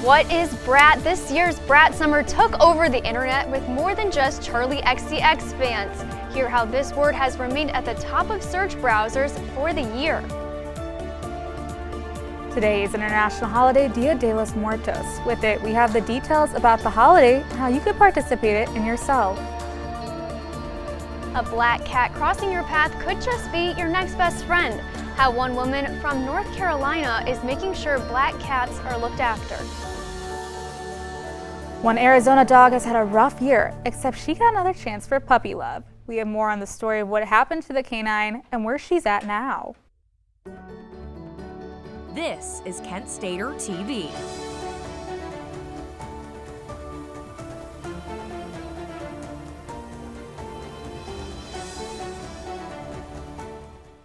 What is Brat? This year's Brat Summer took over the internet with more than just Charli XCX fans. Hear how this word has remained at the top of search browsers for the year. Today is international holiday Dia de los Muertos. With it, we have the details about the holiday and how you could participate in it yourself. A black cat crossing your path could just be your next best friend. How one woman from North Carolina is making sure black cats are looked after. One Arizona dog has had a rough year, except she got another chance for puppy love. We have more on the story of what happened to the canine and where she's at now. This is Kent Stater TV.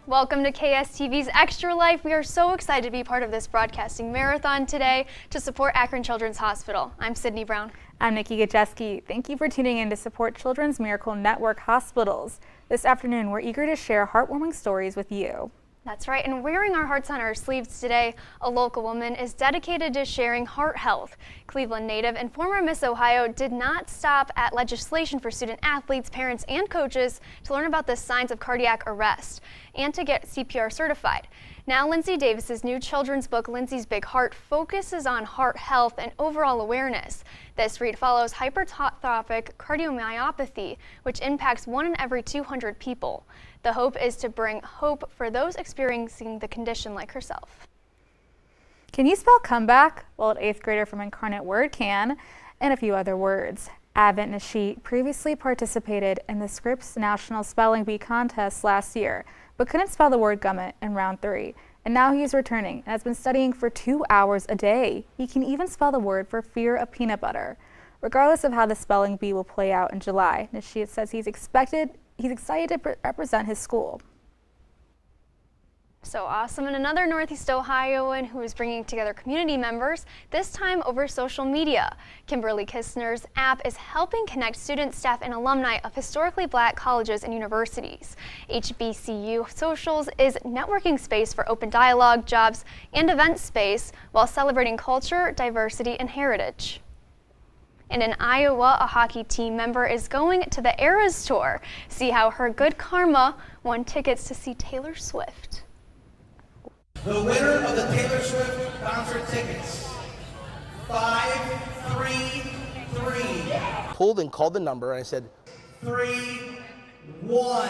Welcome to KSTV's Extra Life. We are so excited to be part of this broadcasting marathon today to support Akron Children's Hospital. I'm Sydney Brown. I'm Nikki Gajeski. Thank you for tuning in to support Children's Miracle Network Hospitals. This afternoon, we're eager to share heartwarming stories with you. That's right, and wearing our hearts on our sleeves today, a local woman is dedicated to sharing heart health. Cleveland native and former Miss Ohio did not stop at legislation for student athletes, parents, and coaches to learn about the signs of cardiac arrest and to get CPR certified. Now, Lindsay Davis's new children's book, Lindsay's Big Heart, focuses on heart health and overall awareness. This read follows hypertrophic cardiomyopathy, which impacts 1 in every 200 people. The hope is to bring hope for those experiencing the condition like herself. Can you spell comeback? Well, an 8th grader from Incarnate Word can, and a few other words. Avent Nashi previously participated in the Scripps National Spelling Bee contest last year, but couldn't spell the word gummit in round 3. And now he's returning and has been studying for 2 hours a day. He can even spell the word for fear of peanut butter. Regardless of how the spelling bee will play out in July, Nashi says he's excited to represent his school. So awesome. And another Northeast Ohioan who is bringing together community members, this time over social media. Kimberly Kistner's app is helping connect students, staff, and alumni of historically black colleges and universities. HBCU Socials is networking space for open dialogue, jobs, and event space while celebrating culture, diversity, and heritage. And in Iowa, a hockey team member is going to the Eras Tour. See how her good karma won tickets to see Taylor Swift. The winner of the Taylor Swift concert tickets, 533. Pulled and called the number, and I said, 31.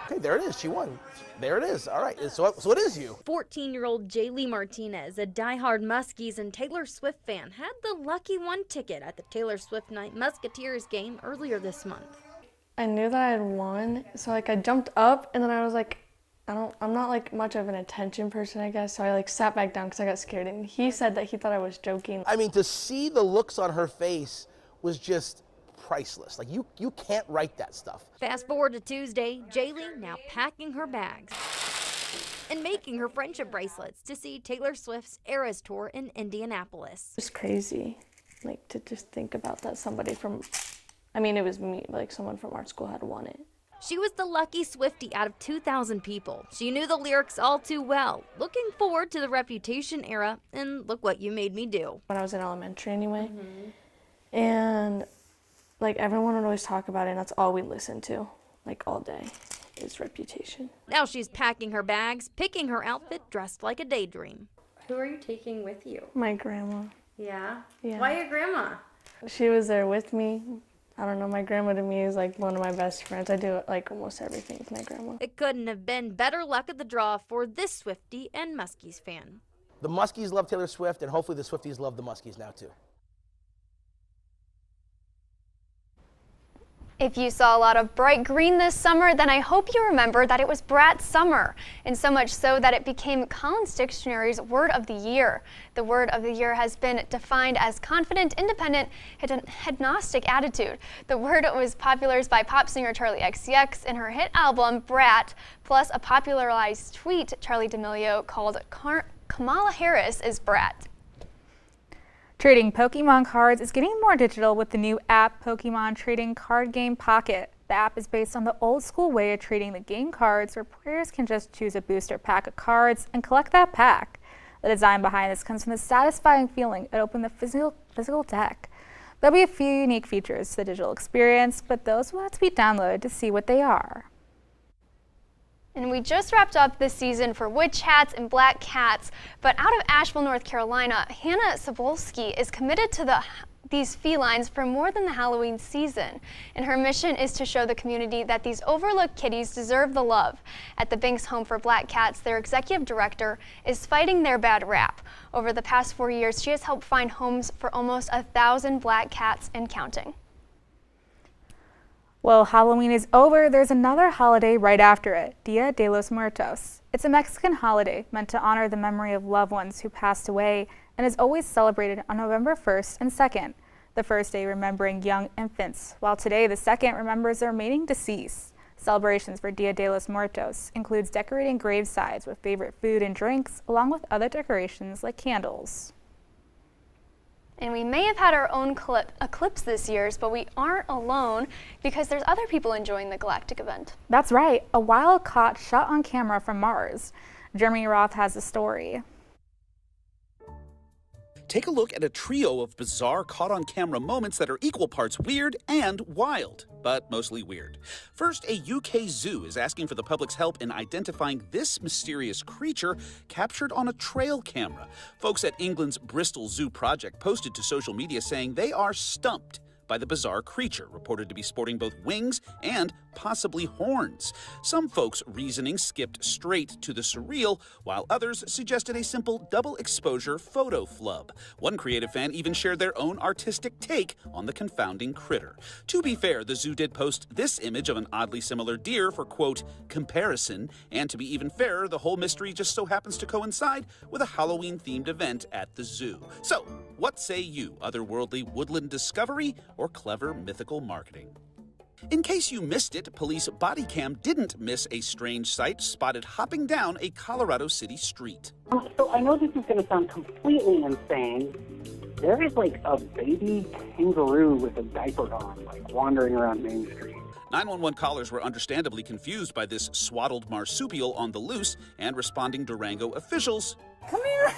okay, there it is, she won. There it is, all right, so it is you. 14-year-old Jaylee Martinez, a diehard Muskies and Taylor Swift fan, had the lucky one ticket at the Taylor Swift Night Musketeers game earlier this month. I knew that I had won, so I jumped up, and then I was like, I'm not much of an attention person, I guess, so I sat back down because I got scared, and he said that he thought I was joking. I mean, to see the looks on her face was just priceless. You can't write that stuff. Fast forward to Tuesday, Jaylee now packing her bags and making her friendship bracelets to see Taylor Swift's Eras Tour in Indianapolis. It's crazy, to just think about that somebody from, it was me, but someone from our school had won it. She was the lucky Swiftie out of 2,000 people. She knew the lyrics all too well. Looking forward to the Reputation era, and look what you made me do. When I was in elementary anyway, and everyone would always talk about it, and that's all we listened to, all day, is Reputation. Now she's packing her bags, picking her outfit, dressed like a daydream. Who are you taking with you? My grandma. Yeah? Yeah. Why your grandma? She was there with me. I don't know, my grandma to me is one of my best friends. I do almost everything with my grandma. It couldn't have been better luck of the draw for this Swiftie and Muskies fan. The Muskies love Taylor Swift, and hopefully the Swifties love the Muskies now too. If you saw a lot of bright green this summer, then I hope you remember that it was Brat Summer, and so much so that it became Collins Dictionary's Word of the Year. The Word of the Year has been defined as confident, independent, hedonic attitude. The word was popularized by pop singer Charli XCX in her hit album Brat, plus a popularized tweet Charli D'Amelio called Kamala Harris is Brat. Trading Pokemon cards is getting more digital with the new app Pokemon Trading Card Game Pocket. The app is based on the old school way of trading the game cards, where players can just choose a booster pack of cards and collect that pack. The design behind this comes from the satisfying feeling it opened the physical deck. There'll be a few unique features to the digital experience, but those will have to be downloaded to see what they are. And we just wrapped up this season for Witch Hats and Black Cats, but out of Asheville, North Carolina, Hannah Sobolski is committed to these felines for more than the Halloween season. And her mission is to show the community that these overlooked kitties deserve the love. At the Binks Home for Black Cats, their executive director is fighting their bad rap. Over the past 4 years, she has helped find homes for almost 1,000 black cats and counting. Well, Halloween is over. There's another holiday right after it, Dia de los Muertos. It's a Mexican holiday meant to honor the memory of loved ones who passed away and is always celebrated on November 1st and 2nd, the first day remembering young infants, while today the second remembers the remaining deceased. Celebrations for Dia de los Muertos includes decorating gravesides with favorite food and drinks, along with other decorations like candles. And we may have had our own eclipse this year, but we aren't alone because there's other people enjoying the galactic event. That's right, a wild caught shot on camera from Mars. Jeremy Roth has the story. Take a look at a trio of bizarre caught-on-camera moments that are equal parts weird and wild, but mostly weird. First, a UK zoo is asking for the public's help in identifying this mysterious creature captured on a trail camera. Folks at England's Bristol Zoo Project posted to social media saying they are stumped by the bizarre creature, reported to be sporting both wings and possibly horns. Some folks' reasoning skipped straight to the surreal, while others suggested a simple double-exposure photo flub. One creative fan even shared their own artistic take on the confounding critter. To be fair, the zoo did post this image of an oddly similar deer for, quote, comparison, and to be even fairer, the whole mystery just so happens to coincide with a Halloween-themed event at the zoo. So, what say you, otherworldly woodland discovery or clever mythical marketing? In case you missed it, police body cam didn't miss a strange sight spotted hopping down a Colorado City street. So I know this is going to sound completely insane. There is like a baby kangaroo with a diaper on, like wandering around Main Street. 911 callers were understandably confused by this swaddled marsupial on the loose, and responding Durango officials come here.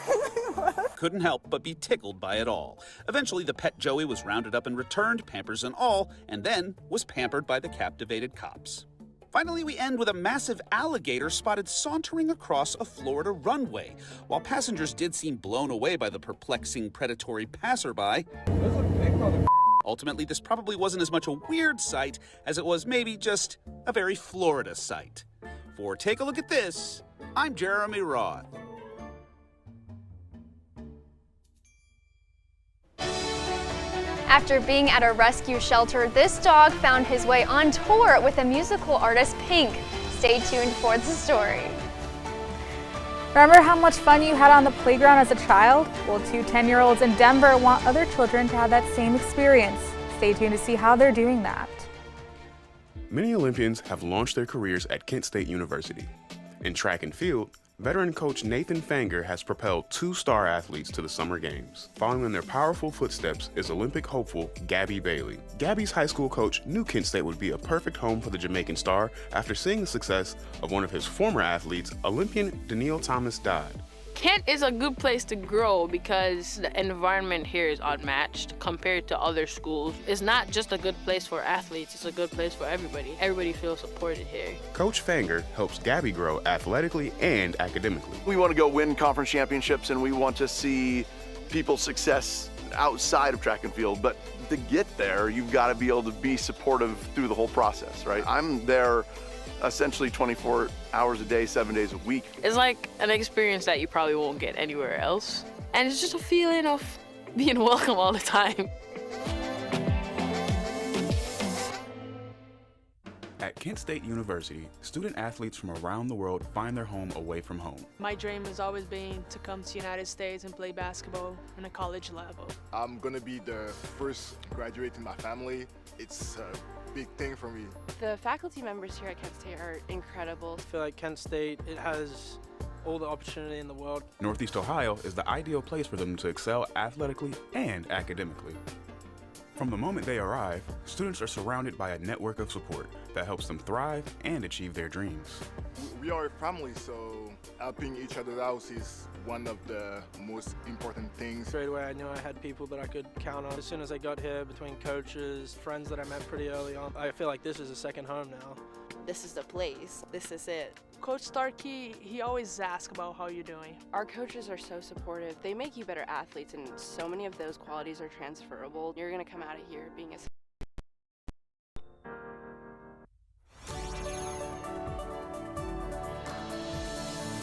couldn't help but be tickled by it all. Eventually, the pet Joey was rounded up and returned, pampers and all, and then was pampered by the captivated cops. Finally, we end with a massive alligator spotted sauntering across a Florida runway. While passengers did seem blown away by the perplexing predatory passerby, ultimately, this probably wasn't as much a weird sight as it was maybe just a very Florida sight. For Take a Look at This, I'm Jeremy Roth. After being at a rescue shelter, this dog found his way on tour with the musical artist Pink. Stay tuned for the story. Remember how much fun you had on the playground as a child? Well, 2 10-year-olds in Denver want other children to have that same experience. Stay tuned to see how they're doing that. Many Olympians have launched their careers at Kent State University. In track and field, veteran coach Nathan Fanger has propelled 2 star athletes to the Summer Games. Following in their powerful footsteps is Olympic hopeful Gabby Bailey. Gabby's high school coach knew Kent State would be a perfect home for the Jamaican star after seeing the success of one of his former athletes, Olympian Daniil Thomas Dodd. Kent is a good place to grow because the environment here is unmatched compared to other schools. It's not just a good place for athletes, it's a good place for everybody. Everybody feels supported here. Coach Fanger helps Gabby grow athletically and academically. We want to go win conference championships and we want to see people's success outside of track and field, but to get there, you've got to be able to be supportive through the whole process, right? I'm there essentially 24 hours a day, 7 days a week. It's like an experience that you probably won't get anywhere else. And it's just a feeling of being welcome all the time. At Kent State University, student athletes from around the world find their home away from home. My dream has always been to come to the United States and play basketball on a college level. I'm going to be the first graduate in my family. It's a big thing for me. The faculty members here at Kent State are incredible. I feel like Kent State, it has all the opportunity in the world. Northeast Ohio is the ideal place for them to excel athletically and academically. From the moment they arrive, students are surrounded by a network of support that helps them thrive and achieve their dreams. We are a family, so helping each other out is one of the most important things. Straight away I knew I had people that I could count on. As soon as I got here, between coaches, friends that I met pretty early on, I feel like this is a second home now. This is the place. This is it. Coach Starkey, he always asks about how you're doing. Our coaches are so supportive. They make you better athletes, and so many of those qualities are transferable. You're going to come out of here being a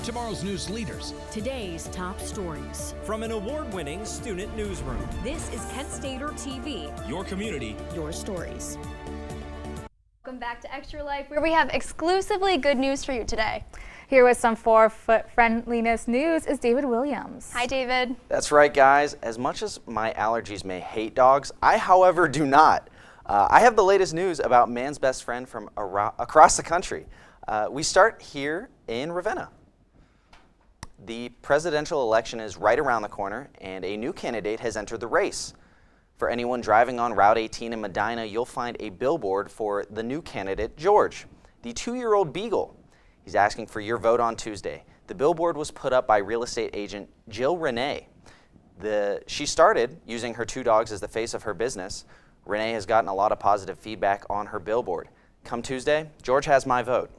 Tomorrow's news leaders. Today's top stories. From an award-winning student newsroom. This is Kent Stater TV. Your community. Your stories. Welcome back to Extra Life, where we have exclusively good news for you today. Here with some forefoot friendliness news is David Williams. Hi, David. That's right, guys. As much as my allergies may hate dogs, I, however, do not. I have the latest news about man's best friend from across the country. We start here in Ravenna. The presidential election is right around the corner, and a new candidate has entered the race. For anyone driving on Route 18 in Medina, you'll find a billboard for the new candidate, George, the 2-year-old beagle. He's asking for your vote on Tuesday. The billboard was put up by real estate agent Jill Renee. She started using her 2 dogs as the face of her business. Renee has gotten a lot of positive feedback on her billboard. Come Tuesday, George has my vote.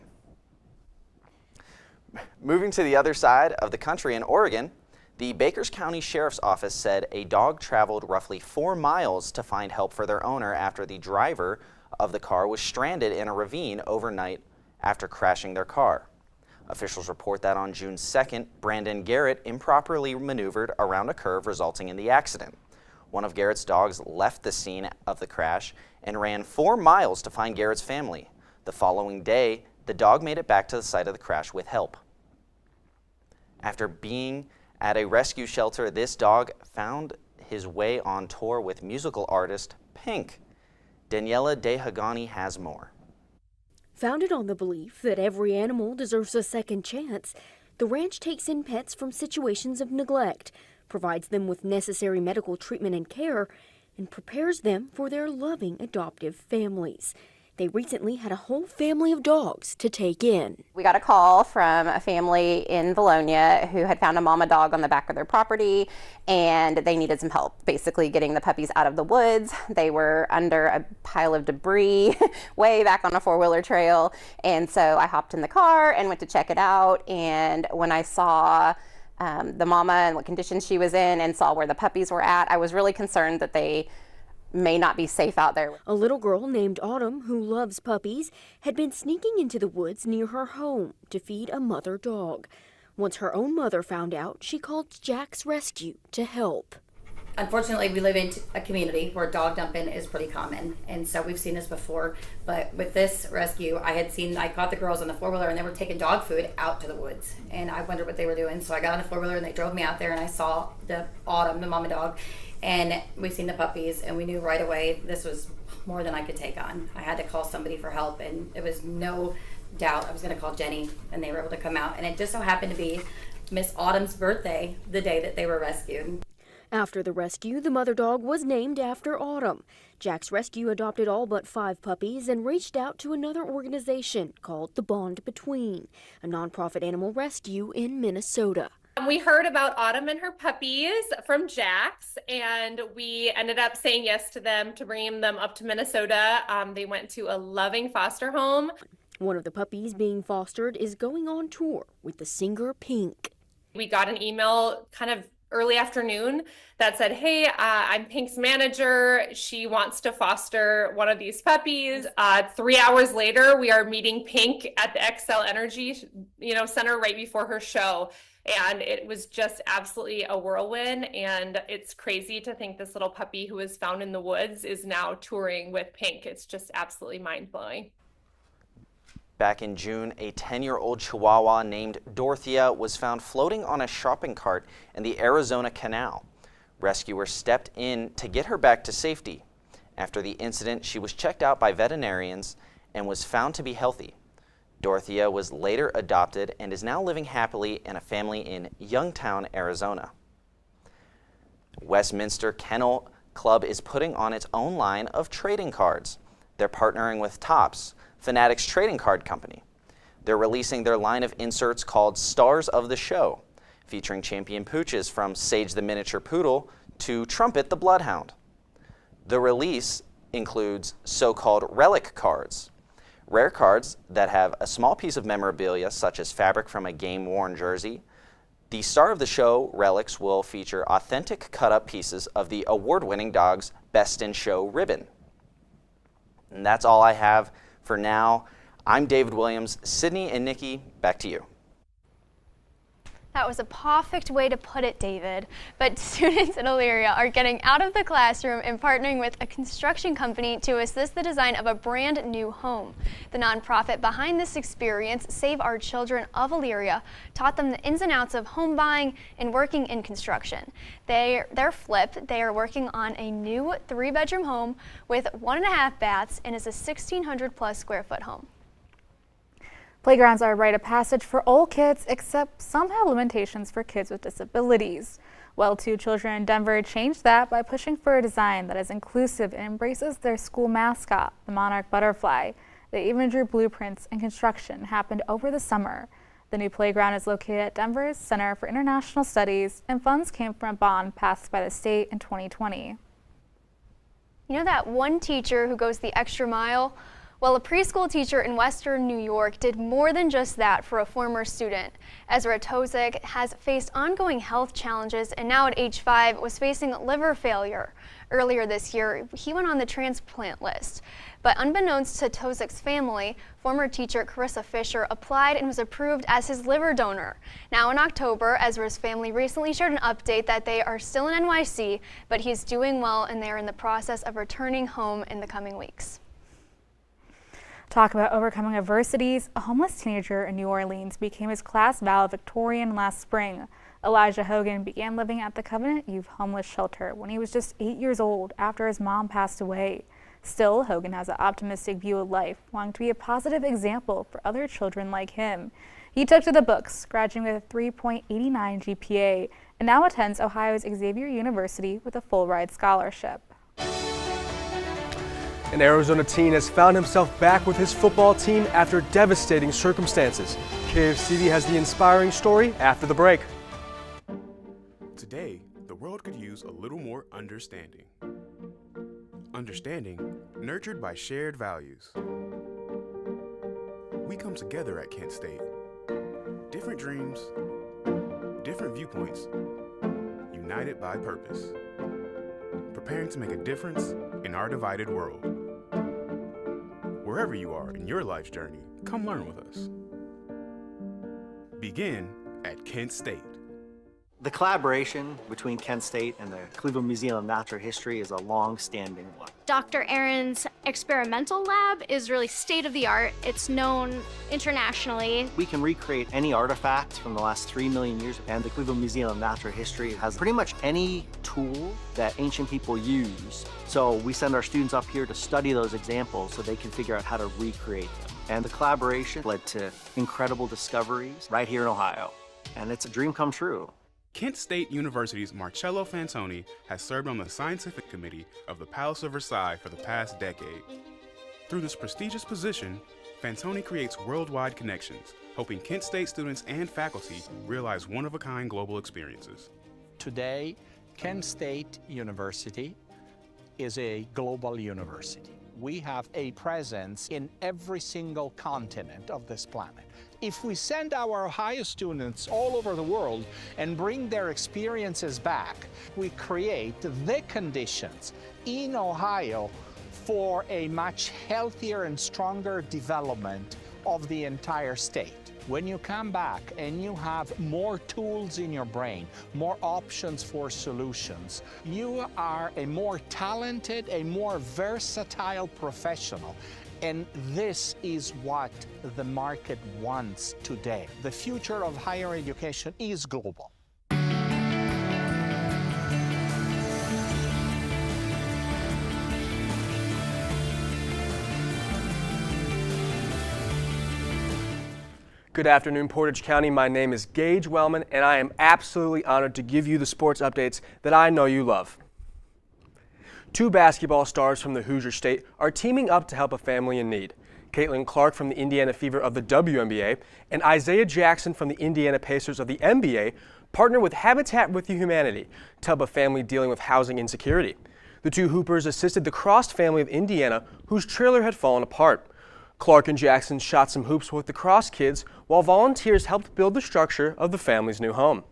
Moving to the other side of the country in Oregon, the Bakers County Sheriff's Office said a dog traveled roughly 4 miles to find help for their owner after the driver of the car was stranded in a ravine overnight after crashing their car. Officials report that on June 2nd, Brandon Garrett improperly maneuvered around a curve, resulting in the accident. One of Garrett's dogs left the scene of the crash and ran 4 miles to find Garrett's family. The following day, the dog made it back to the site of the crash with help. After being at a rescue shelter, this dog found his way on tour with musical artist Pink. Daniela Dehagani has more. Founded on the belief that every animal deserves a second chance, the ranch takes in pets from situations of neglect, provides them with necessary medical treatment and care, and prepares them for their loving adoptive families. They recently had a whole family of dogs to take in. We got a call from a family in Bologna who had found a mama dog on the back of their property, and they needed some help basically getting the puppies out of the woods. They were under a pile of debris way back on a 4-wheeler trail, and so I hopped in the car and went to check it out. And when I saw the mama and what condition she was in and saw where the puppies were at, I was really concerned that they may not be safe out there. A little girl named Autumn, who loves puppies, had been sneaking into the woods near her home to feed a mother dog. Once her own mother found out, she called Jack's Rescue to help. Unfortunately, we live in a community where dog dumping is pretty common, and so we've seen this before. But with this rescue, I caught the girls on the 4-wheeler, and they were taking dog food out to the woods, and I wondered what they were doing. So I got on the 4-wheeler, and they drove me out there, and I saw the Autumn, the mama dog, and we've seen the puppies, and we knew right away this was more than I could take on. I had to call somebody for help, and it was no doubt I was going to call Jenny, and they were able to come out. And it just so happened to be Miss Autumn's birthday, the day that they were rescued. After the rescue, the mother dog was named after Autumn. Jack's Rescue adopted all but 5 puppies and reached out to another organization called The Bond Between, a nonprofit animal rescue in Minnesota. We heard about Autumn and her puppies from Jack's, and we ended up saying yes to them to bringing them up to Minnesota. They went to a loving foster home. One of the puppies being fostered is going on tour with the singer Pink. We got an email kind of early afternoon that said, hey, I'm Pink's manager. She wants to foster one of these puppies. 3 hours later, we are meeting Pink at the Xcel Energy, Center right before her show. And it was just absolutely a whirlwind. And it's crazy to think this little puppy who was found in the woods is now touring with Pink. It's just absolutely mind-blowing. Back in June, a 10-year-old Chihuahua named Dorothea was found floating on a shopping cart in the Arizona Canal. Rescuers stepped in to get her back to safety. After the incident, she was checked out by veterinarians and was found to be healthy. Dorothea was later adopted and is now living happily in a family in Youngtown, Arizona. Westminster Kennel Club is putting on its own line of trading cards. They're partnering with Topps, Fanatics trading card company. They're releasing their line of inserts called Stars of the Show, featuring champion pooches from Sage the Miniature Poodle to Trumpet the Bloodhound. The release includes so-called relic cards, rare cards that have a small piece of memorabilia such as fabric from a game-worn jersey. The Star of the Show relics will feature authentic cut-up pieces of the award-winning dog's Best in Show ribbon. And that's all I have for now. I'm David Williams. Sydney and Nikki, back to you. That was a perfect way to put it, David. But students in Elyria are getting out of the classroom and partnering with a construction company to assist the design of a brand new home. The nonprofit behind this experience, Save Our Children of Elyria, taught them the ins and outs of home buying and working in construction. They're flipped. They are working on a new 3-bedroom home with 1.5 baths and is a 1,600 plus square foot home. Playgrounds are a rite of passage for all kids, except some have limitations for kids with disabilities. Well, 2 children in Denver changed that by pushing for a design that is inclusive and embraces their school mascot, the monarch butterfly. They even drew blueprints, and construction happened over the summer. The new playground is located at Denver's Center for International Studies, and funds came from a bond passed by the state in 2020. You know that one teacher who goes the extra mile? Well, a preschool teacher in Western New York did more than just that for a former student. Ezra Tozik has faced ongoing health challenges and now at age 5 was facing liver failure. Earlier this year, he went on the transplant list. But unbeknownst to Tozik's family, former teacher Carissa Fisher applied and was approved as his liver donor. Now in October, Ezra's family recently shared an update that they are still in NYC, but he's doing well and they are in the process of returning home in the coming weeks. Talk about overcoming adversities. A homeless teenager in New Orleans became his class valedictorian last spring. Elijah Hogan began living at the Covenant Youth Homeless Shelter when he was just 8 years old after his mom passed away. Still, Hogan has an optimistic view of life, wanting to be a positive example for other children like him. He took to the books, graduating with a 3.89 GPA, and now attends Ohio's Xavier University with a full-ride scholarship. An Arizona teen has found himself back with his football team after devastating circumstances. KFCV has the inspiring story after the break. Today, the world could use a little more understanding. Understanding nurtured by shared values. We come together at Kent State. Different dreams, different viewpoints, united by purpose. Preparing to make a difference in our divided world. Wherever you are in your life's journey, come learn with us. Begin at Kent State. The collaboration between Kent State and the Cleveland Museum of Natural History is a long-standing one. Dr. Aaron's experimental lab is really state-of-the-art. It's known internationally. We can recreate any artifact from the last 3 million years, and the Cleveland Museum of Natural History has pretty much any tool that ancient people use. So we send our students up here to study those examples so they can figure out how to recreate them. And the collaboration led to incredible discoveries right here in Ohio. And it's a dream come true. Kent State University's Marcello Fantoni has served on the scientific committee of the Palace of Versailles for the past decade. Through this prestigious position, Fantoni creates worldwide connections, helping Kent State students and faculty realize one-of-a-kind global experiences. Today, Kent State University is a global university. We have a presence in every single continent of this planet. If we send our Ohio students all over the world and bring their experiences back, we create the conditions in Ohio for a much healthier and stronger development of the entire state. When you come back and you have more tools in your brain, more options for solutions, you are a more talented, a more versatile professional. And this is what the market wants today. The future of higher education is global. Good afternoon, Portage County. My name is Gage Wellman, and I am absolutely honored to give you the sports updates that I know you love. 2 basketball stars from the Hoosier State are teaming up to help a family in need. Caitlin Clark from the Indiana Fever of the WNBA, and Isaiah Jackson from the Indiana Pacers of the NBA partnered with Habitat with Humanity to help a family dealing with housing insecurity. The two hoopers assisted the Cross family of Indiana, whose trailer had fallen apart. Clark and Jackson shot some hoops with the Cross kids, while volunteers helped build the structure of the family's new home.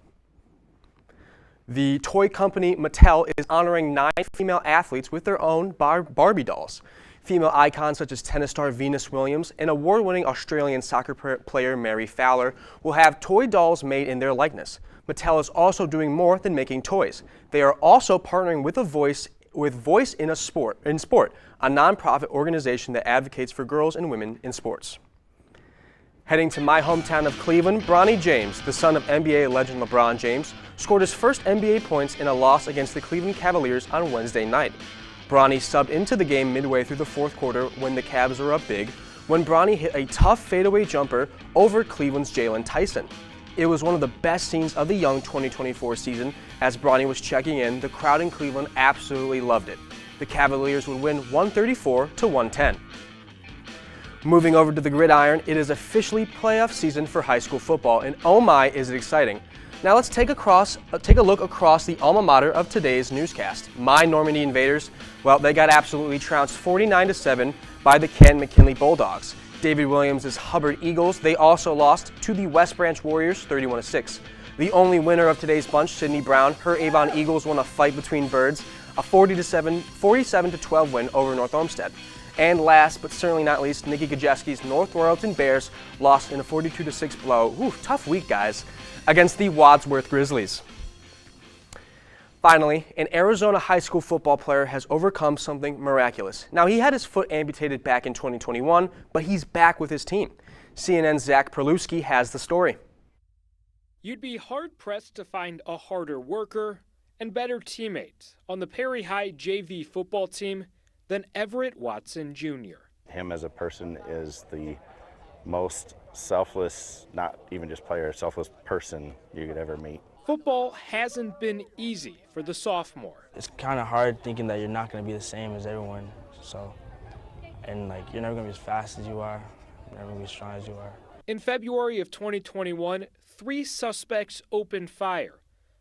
The toy company Mattel is honoring 9 female athletes with their own Barbie dolls. Female icons such as tennis star Venus Williams and award-winning Australian soccer player Mary Fowler will have toy dolls made in their likeness. Mattel is also doing more than making toys. They are also partnering with Voice in Sport, a nonprofit organization that advocates for girls and women in sports. Heading to my hometown of Cleveland, Bronny James, the son of NBA legend LeBron James, scored his first NBA points in a loss against the Cleveland Cavaliers on Wednesday night. Bronny subbed into the game midway through the fourth quarter when the Cavs were up big, when Bronny hit a tough fadeaway jumper over Cleveland's Jalen Tyson. It was one of the best scenes of the young 2024 season. As Bronny was checking in, the crowd in Cleveland absolutely loved it. The Cavaliers would win 134-110. Moving over to the gridiron, it is officially playoff season for high school football, and oh my, is it exciting. Now let's take a look across the alma mater of today's newscast. My Normandy Invaders, well, they got absolutely trounced 49-7 by the Kent McKinley Bulldogs. David Williams' Hubbard Eagles, they also lost to the West Branch Warriors 31-6. The only winner of today's bunch, Sydney Brown, her Avon Eagles won a fight between birds, a 47-12 win over North Olmsted. And last but certainly not least, Nikki Gajewski's North Royalton Bears lost in a 42-6 blow. Ooh, tough week, guys, against the Wadsworth Grizzlies. Finally, an Arizona high school football player has overcome something miraculous. Now, he had his foot amputated back in 2021, but he's back with his team. CNN's Zach Perlewski has the story. You'd be hard-pressed to find a harder worker and better teammate on the Perry High JV football team than Everett Watson Jr. Him as a person is the most selfless, not even just player, selfless person you could ever meet. Football hasn't been easy for the sophomore. It's kind of hard thinking that you're not going to be the same as everyone. And you're never going to be as fast as you are, you're never going to be as strong as you are. In February of 2021, 3 suspects opened fire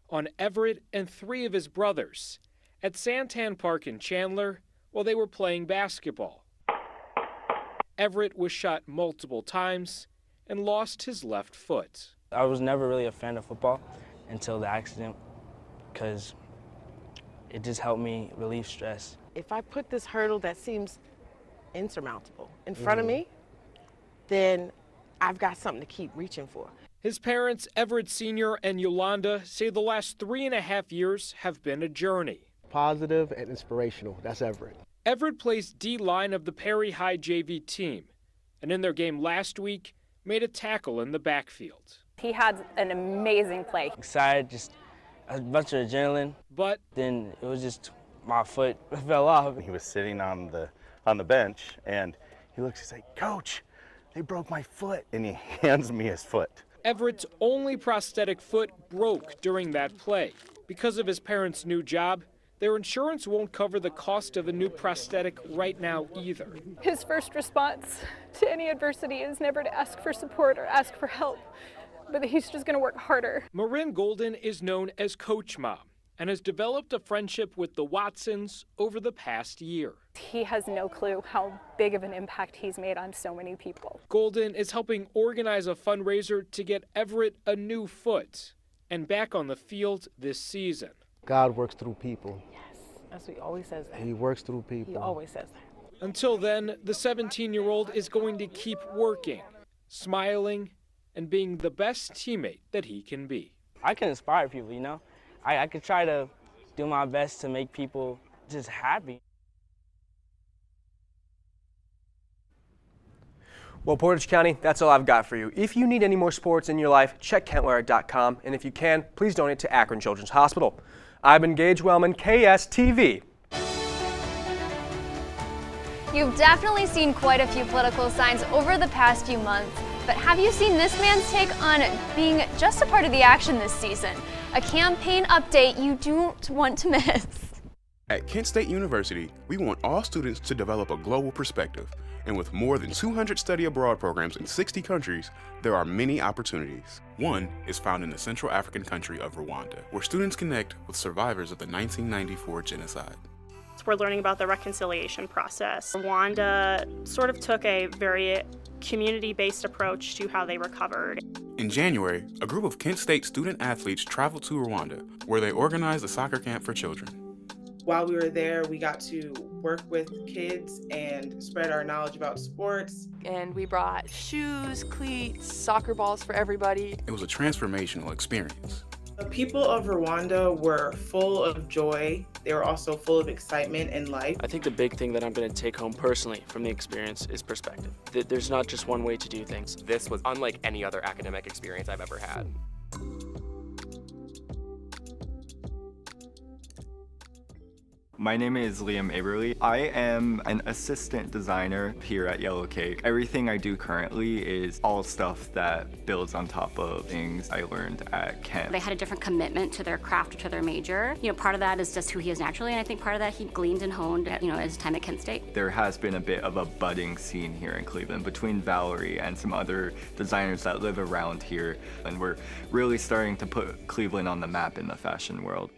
on Everett and 3 of his brothers at Santan Park in Chandler while they were playing basketball. Everett was shot multiple times and lost his left foot. I was never really a fan of football until the accident because it just helped me relieve stress. If I put this hurdle that seems insurmountable in front of me, then I've got something to keep reaching for. His parents, Everett Sr. and Yolanda, say the last 3.5 years have been a journey. Positive and inspirational. That's Everett. Everett plays D-line of the Perry High JV team, and in their game last week, made a tackle in the backfield. He had an amazing play. Excited, just a bunch of adrenaline. But then it was just my foot fell off. He was sitting on the bench, and he looks, he's like, "Coach, they broke my foot," and he hands me his foot. Everett's only prosthetic foot broke during that play. Because of his parents' new job, their insurance won't cover the cost of a new prosthetic right now either. His first response to any adversity is never to ask for support or ask for help, but he's just going to work harder. Marin Golden is known as Coach Mom and has developed a friendship with the Watsons over the past year. He has no clue how big of an impact he's made on so many people. Golden is helping organize a fundraiser to get Everett a new foot and back on the field this season. God works through people. Yes, that's what he always says that. He works through people. He always says that. Until then, the 17-year-old is going to keep working, smiling, and being the best teammate that he can be. I can inspire people, you know? I could try to do my best to make people just happy. Well, Portage County, that's all I've got for you. If you need any more sports in your life, check KentWire.com, and if you can, please donate to Akron Children's Hospital. I've been Gage Wellman, KSTV. You've definitely seen quite a few political signs over the past few months, but have you seen this man's take on being just a part of the action this season? A campaign update you don't want to miss. At Kent State University, we want all students to develop a global perspective. And with more than 200 study abroad programs in 60 countries, there are many opportunities. One is found in the Central African country of Rwanda, where students connect with survivors of the 1994 genocide. We're learning about the reconciliation process. Rwanda sort of took a very community-based approach to how they recovered. In January, a group of Kent State student athletes traveled to Rwanda, where they organized a soccer camp for children. While we were there, we got to work with kids and spread our knowledge about sports. And we brought shoes, cleats, soccer balls for everybody. It was a transformational experience. The people of Rwanda were full of joy. They were also full of excitement and life. I think the big thing that I'm going to take home personally from the experience is perspective. There's not just one way to do things. This was unlike any other academic experience I've ever had. My name is Liam Aberly. I am an assistant designer here at Yellow Cake. Everything I do currently is all stuff that builds on top of things I learned at Kent. They had a different commitment to their craft or to their major. Part of that is just who he is naturally, and I think part of that he gleaned and honed at his time at Kent State. There has been a bit of a budding scene here in Cleveland between Valerie and some other designers that live around here, and we're really starting to put Cleveland on the map in the fashion world.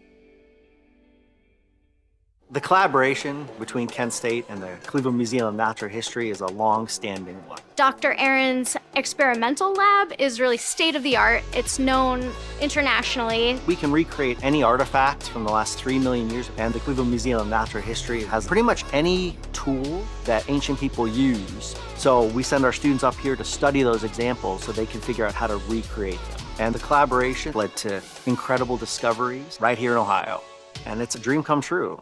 The collaboration between Kent State and the Cleveland Museum of Natural History is a long-standing one. Dr. Aaron's experimental lab is really state-of-the-art. It's known internationally. We can recreate any artifact from the last 3 million years, and the Cleveland Museum of Natural History has pretty much any tool that ancient people use. So we send our students up here to study those examples so they can figure out how to recreate them. And the collaboration led to incredible discoveries right here in Ohio. And it's a dream come true.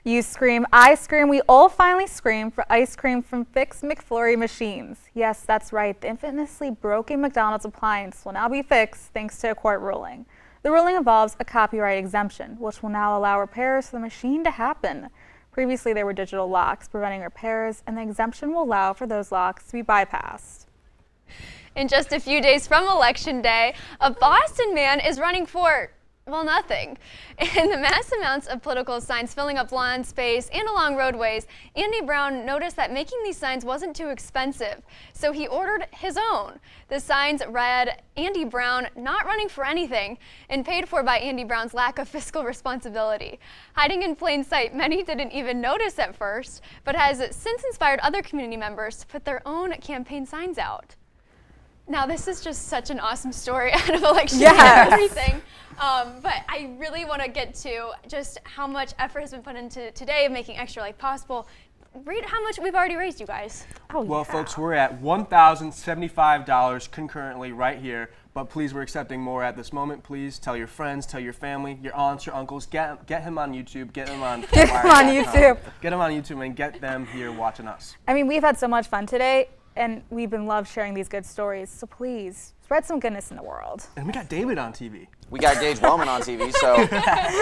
You scream, I scream, we all finally scream for ice cream from Fix McFlurry machines. Yes, that's right, the infamously broken McDonald's appliance will now be fixed thanks to a court ruling. The ruling involves a copyright exemption, which will now allow repairs for the machine to happen. Previously, there were digital locks preventing repairs, and the exemption will allow for those locks to be bypassed. In just a few days from Election Day, a Boston man is running for nothing. In the mass amounts of political signs filling up lawn space and along roadways, Andy Brown noticed that making these signs wasn't too expensive, so he ordered his own. The signs read, Andy Brown, not running for anything, and paid for by Andy Brown's lack of fiscal responsibility. Hiding in plain sight, many didn't even notice at first, but has since inspired other community members to put their own campaign signs out. Now, this is just such an awesome story out of election day and everything. But I really want to get to just how much effort has been put into today of making Extra Life possible. Read how much we've already raised, you guys. Well, folks, we're at $1,075 concurrently right here. But please, we're accepting more at this moment. Please tell your friends, tell your family, your aunts, your uncles. Get him on YouTube. Get him on YouTube. Get him on YouTube and get them here watching us. I mean, we've had so much fun today, and we've been loved sharing these good stories. So please, spread some goodness in the world. And we got David on TV. We got Gage Wellman on TV, so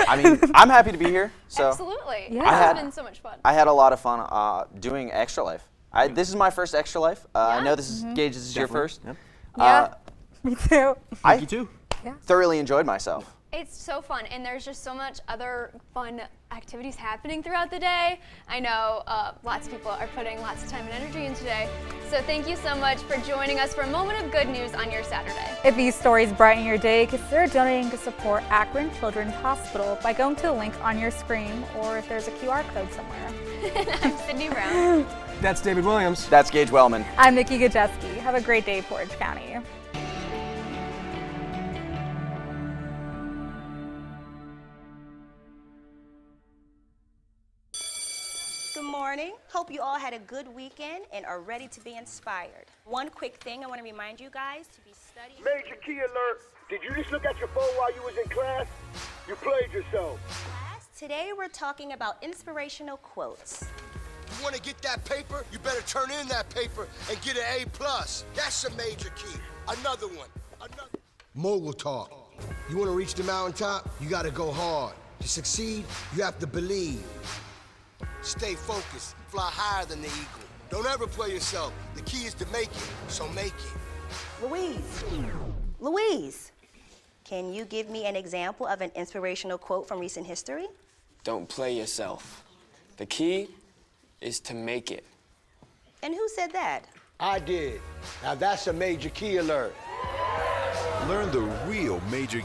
I mean, I'm happy to be here. So absolutely, yeah. It's been so much fun. I had a lot of fun doing Extra Life. This is my first Extra Life. I know this is Gage. This is your first. Yep. Yeah, me too. Me too. Yeah. Thoroughly enjoyed myself. It's so fun, and there's just so much other fun activities happening throughout the day. I know lots of people are putting lots of time and energy in today. So thank you so much for joining us for a moment of good news on your Saturday. If these stories brighten your day, consider donating to support Akron Children's Hospital by going to the link on your screen, or if there's a QR code somewhere. I'm Sydney Brown. That's David Williams. That's Gage Wellman. I'm Nikki Gajeski. Have a great day, Portage County. Good morning. Hope you all had a good weekend and are ready to be inspired. One quick thing I want to remind you guys to be studying. Major key alert. Did you just look at your phone while you was in class? You played yourself. Class, today we're talking about inspirational quotes. You want to get that paper? You better turn in that paper and get an A+. That's a major key. Another one. Mogul talk. You want to reach the mountaintop? You got to go hard. To succeed, you have to believe. Stay focused. Fly higher than the eagle. Don't ever play yourself. The key is to make it, so make it. Louise, can you give me an example of an inspirational quote from recent history? Don't play yourself. The key is to make it. And who said that? I did. Now that's a major key alert. Learn the real Major